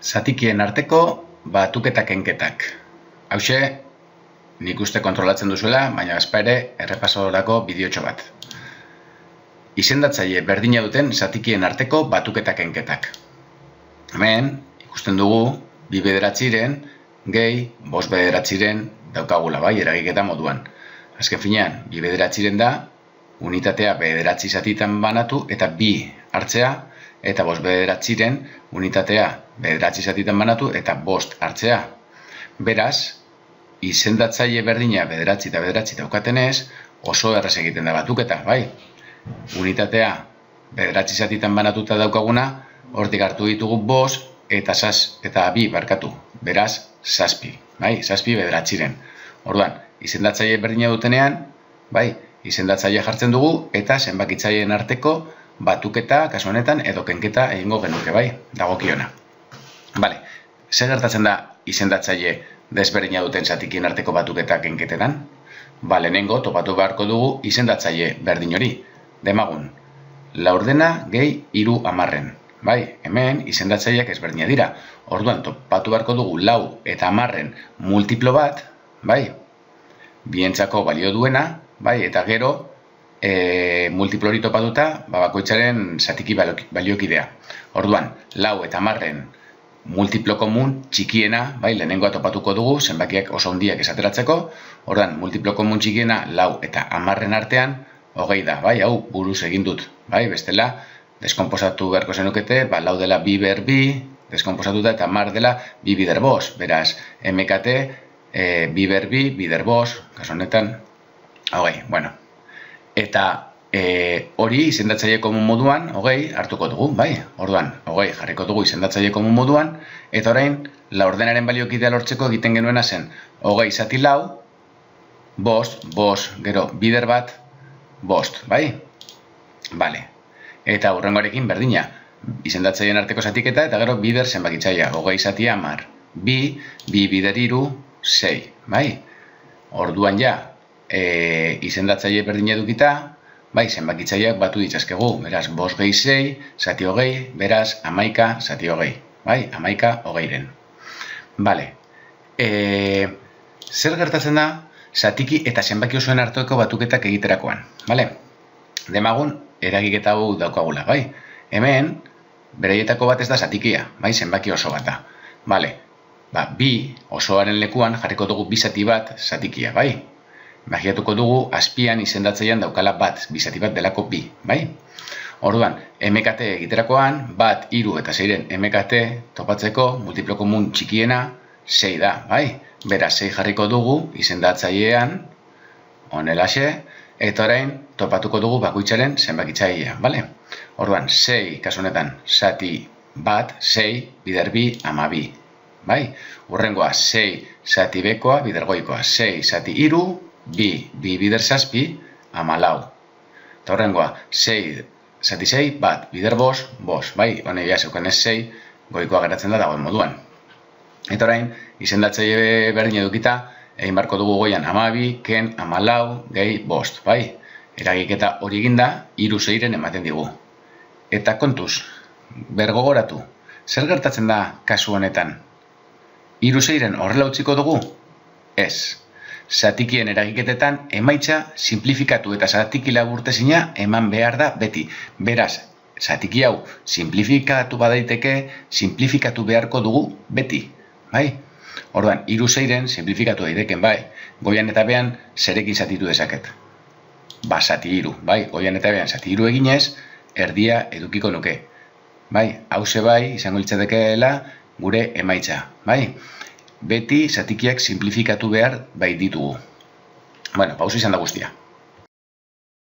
Zatikien arteko batuketa kenketak. Hauxe, nik uste kontrolatzen duzuela, baina azpa ere errepasorako bideotxo bat. Izendatzaile berdina duten zatikien arteko batuketa kenketak. Hemen, ikusten dugu, 2 bederatziren, gehi, 5 bederatziren daukagula bai, eragiketa moduan. Azken finean, 2 bederatziren da, unitatea bederatzi zatitan banatu eta 2 hartzea, eta 5 bederatziren unitatea bederatzi zatitan banatu eta 5 hartzea. Beraz, izendatzaile berdina bederatzi eta bederatzi daukatenez, oso erraz egiten da batuketa, bai? Unitatea bederatzi zatitan banatuta daukaguna, hortik hartu ditugu 5 eta 2 barkatu. Beraz, 7, bai? 7 bederatziren. Orduan, izendatzaile berdina dutenean, bai? Izendatzaile jartzen dugu eta zenbakitzaileen arteko batuketa, kasu honetan, edo kenketa egingo genuke, bai? Dagokiona. Bale, zer gertatzen da izendatzaile desberdina duten zatikien arteko batuketa kenketetan? Lehenengo topatu beharko dugu izendatzaile berdin hori. Demagun, laurdena gehi 3 hamarren. Bai, hemen izendatzaileak ezberdina dira. Orduan, topatu beharko dugu 4 eta 10 multiplo bat, bai? Bientzako balio duena, bai, eta gero multiplo hori topatuta bakoitzaren zatiki baliokidea. Orduan, 4 eta 10 multiplo komun txikiena, bai, lehenengoa topatuko dugu, zenbakiak oso handiak esateratzeko. Orduan, multiplo komun txikiena 4 eta 10 artean 20 da, bai, hau buruz egin dut, bai, bestela, deskomposatu beharko zenukete, 4 dela 2 ber 2, deskomposatuta eta 10 dela 2 bider 5, beraz, MKT 2 ber 2, bider 5, kasu honetan, 20, bueno. Eta hori izendatzaile komun moduan, 20 hartuko dugu, bai? Orduan, 20 jarriko dugu izendatzaile komun moduan, eta orain, laurdenaren baliokidea lortzeko egiten genuena zen 20 zati 4, 5, gero bider bat, 5, bai? Bale. Eta hurrengoarekin berdina, izendatzaileen arteko zatiketa, eta gero bider zenbakitzailea, 20 zati 10, 2 bider 3, 6, bai? Orduan ja, izendatzaile berdina edukita, bai, zenbakitzaileak batu ditzazkegu, beraz, 5 gehi 6, zati 20, beraz, 11 zati 20, bai, 11 20-ren. Bale, zer gertatzen da, zatiki eta zenbaki osoen arteko batuketak egiterakoan, bale? Demagun, eragiketa hau daukagula, bai? Hemen, bereietako bat ez da zatikia, bai, zenbaki oso bat da, bale? 2 osoaren lekuan jarriko dugu 2 zati bat zatikia, bai? Imaginatuko dugu, azpian izendatzailean daukala bat, 2 zati bat delako 2, bai? Orduan, MKT egiterakoan, 1, 3 eta 6-ren MKT topatzeko, multiplo komun txikiena, 6 da, bai? Beraz, 6 jarriko dugu izendatzailean, honelaxe, eta orain topatuko dugu bakoitzaren zenbakitzailea, bale? Orduan, 6, kasu honetan, zati bat, 6, bider 2, 12, bai? Hurrengoa, 6 zati bekoa, bider goikoa, 6 zati 3, 2 bider 7, 14. Eta horrengoa, 6 zati 6, bat, bider 5, 5, bai? Hone, ja, zeukan ez 6, goikoa geratzen da dagoen moduan. Eta orain, izendatzaile berdin edukita, egin barko dugu goian 12, ken 14, gehi 5, bai? Eragiketa hori eginda, 3 6-ren ematen digu. Eta kontuz, bergogoratu, zer gertatzen da kasu honetan? 3 6-ren horrela utziko dugu? Ez. Zatikien eragiketetan emaitza simplifikatu eta zatiki laburtezina eman behar da beti. Beraz, zatiki hau simplifikatu badaiteke, simplifikatu beharko dugu beti. Bai? Orduan, 3 6-ren simplifikatu daiteken, bai? Goian eta behan zerekin zatitu dezaket. Zati 3, bai? Goian eta behan zati 3 eginez, erdia edukiko nuke. Bai? Hauze bai, izango litzatekeela gure emaitza, bai? Beti zatikiak simplifikatu behar bai ditugu. Bueno, pausa izan da guztia.